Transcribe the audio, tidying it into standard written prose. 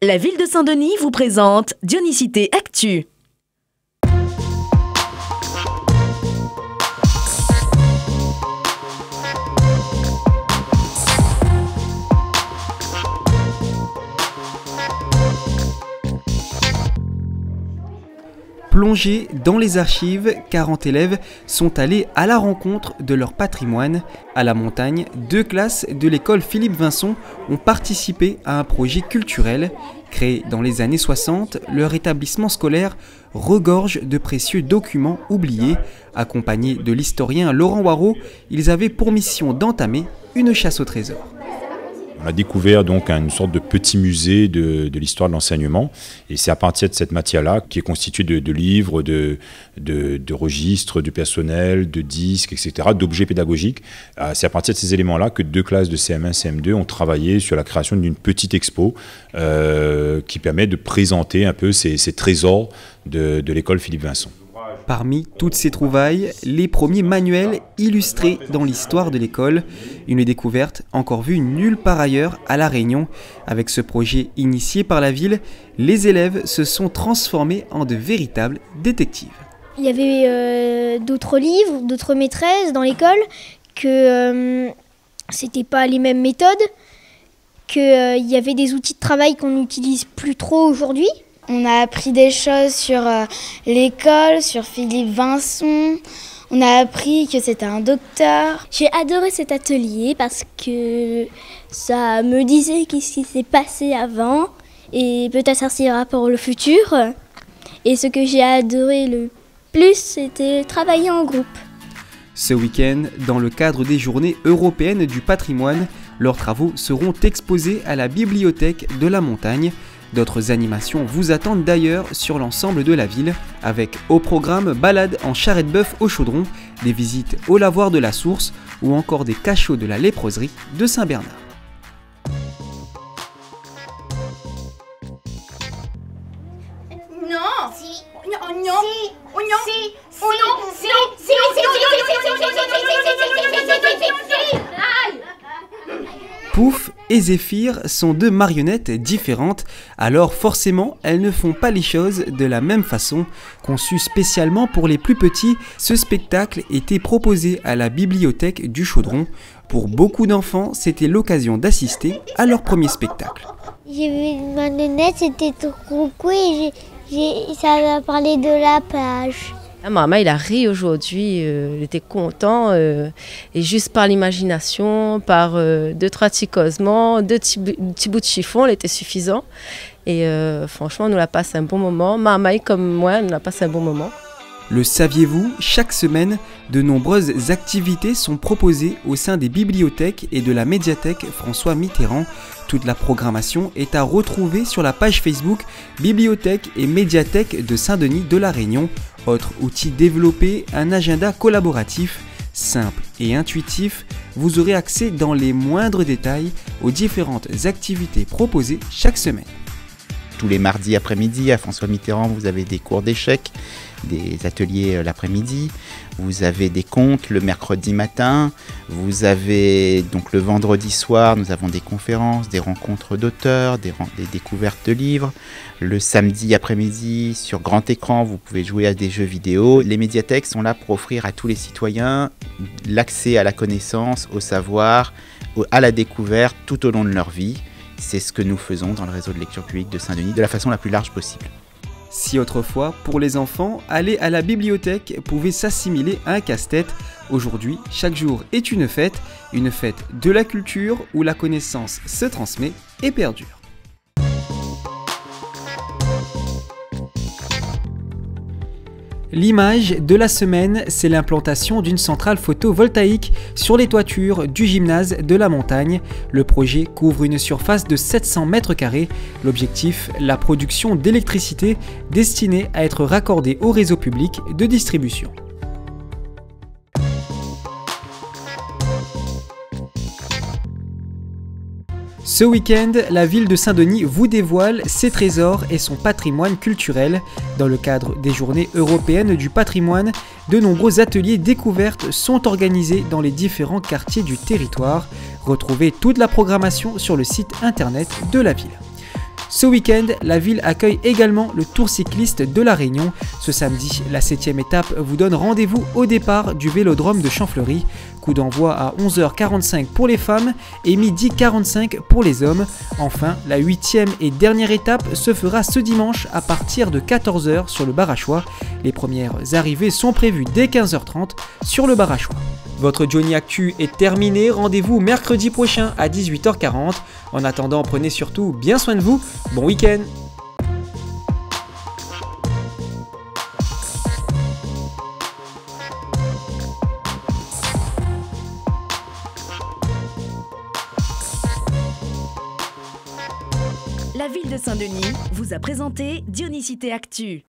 La ville de Saint-Denis vous présente Dionysité Actu. Plongés dans les archives, 40 élèves sont allés à la rencontre de leur patrimoine. À la montagne, 2 classes de l'école Philippe Vincent ont participé à un projet culturel. Créé dans les années 60, leur établissement scolaire regorge de précieux documents oubliés. Accompagnés de l'historien Laurent Waro, ils avaient pour mission d'entamer une chasse au trésor. On a découvert donc une sorte de petit musée de l'histoire de l'enseignement, et c'est à partir de cette matière-là, qui est constituée de livres, de registres, de personnel, de disques, etc., d'objets pédagogiques. C'est à partir de ces éléments-là que 2 classes de CM1, CM2 ont travaillé sur la création d'une petite expo qui permet de présenter un peu ces trésors de l'école Philippe Vincent. Parmi toutes ces trouvailles, les premiers manuels illustrés dans l'histoire de l'école. Une découverte encore vue nulle part ailleurs à La Réunion. Avec ce projet initié par la ville, les élèves se sont transformés en de véritables détectives. Il y avait d'autres livres, d'autres maîtresses dans l'école, que c'était pas les mêmes méthodes, qu'il y avait des outils de travail qu'on n'utilise plus trop aujourd'hui. On a appris des choses sur l'école, sur Philippe Vincent. On a appris que c'était un docteur. J'ai adoré cet atelier parce que ça me disait qu'est-ce qui s'est passé avant et peut-être ça servira pour le futur. Et ce que j'ai adoré le plus, c'était travailler en groupe. Ce week-end, dans le cadre des Journées européennes du patrimoine, leurs travaux seront exposés à la bibliothèque de la montagne. D'autres animations vous attendent d'ailleurs sur l'ensemble de la ville, avec au programme balades en charrette-bœuf au chaudron, des visites au lavoir de la Source ou encore des cachots de la léproserie de Saint-Bernard. Pouf et Zéphyr sont 2 marionnettes différentes, alors forcément elles ne font pas les choses de la même façon. Conçu spécialement pour les plus petits, ce spectacle était proposé à la bibliothèque du Chaudron. Pour beaucoup d'enfants, c'était l'occasion d'assister à leur premier spectacle. J'ai vu une marionnette, c'était trop cool et ça a parlé de la plage. Maman, il a ri aujourd'hui, il était content, et juste par l'imagination, par 2-3 petits causements, 2 petits bouts de chiffon, il était suffisant. Et franchement, on nous a passé un bon moment. Maman, comme moi, on nous a passé un bon moment. Le saviez-vous, chaque semaine, de nombreuses activités sont proposées au sein des bibliothèques et de la médiathèque François Mitterrand. Toute la programmation est à retrouver sur la page Facebook Bibliothèque et Médiathèque de Saint-Denis de La Réunion. Autre outil développé, un agenda collaboratif, simple et intuitif. Vous aurez accès dans les moindres détails aux différentes activités proposées chaque semaine. Tous les mardis après-midi, à François Mitterrand, vous avez des cours d'échecs, des ateliers l'après-midi. Vous avez des contes le mercredi matin. Vous avez donc le vendredi soir, nous avons des conférences, des rencontres d'auteurs, des découvertes de livres. Le samedi après-midi, sur grand écran, vous pouvez jouer à des jeux vidéo. Les médiathèques sont là pour offrir à tous les citoyens l'accès à la connaissance, au savoir, à la découverte tout au long de leur vie. C'est ce que nous faisons dans le réseau de lecture publique de Saint-Denis de la façon la plus large possible. Si autrefois, pour les enfants, aller à la bibliothèque pouvait s'assimiler à un casse-tête, aujourd'hui, chaque jour est une fête de la culture où la connaissance se transmet et perdure. L'image de la semaine, c'est l'implantation d'une centrale photovoltaïque sur les toitures du gymnase de la montagne. Le projet couvre une surface de 700 m². L'objectif, la production d'électricité destinée à être raccordée au réseau public de distribution. Ce week-end, la ville de Saint-Denis vous dévoile ses trésors et son patrimoine culturel. Dans le cadre des Journées européennes du patrimoine, de nombreux ateliers découvertes sont organisés dans les différents quartiers du territoire. Retrouvez toute la programmation sur le site internet de la ville. Ce week-end, la ville accueille également le Tour cycliste de La Réunion. Ce samedi, la 7e étape vous donne rendez-vous au départ du vélodrome de Champfleury. Coup d'envoi à 11h45 pour les femmes et midi 45 pour les hommes. Enfin, la 8e et dernière étape se fera ce dimanche à partir de 14h sur le Barachois. Les premières arrivées sont prévues dès 15h30 sur le Barachois. Votre Johnny Actu est terminé, rendez-vous mercredi prochain à 18h40. En attendant, prenez surtout bien soin de vous, bon week-end. La ville de Saint-Denis vous a présenté Dionysité Actu.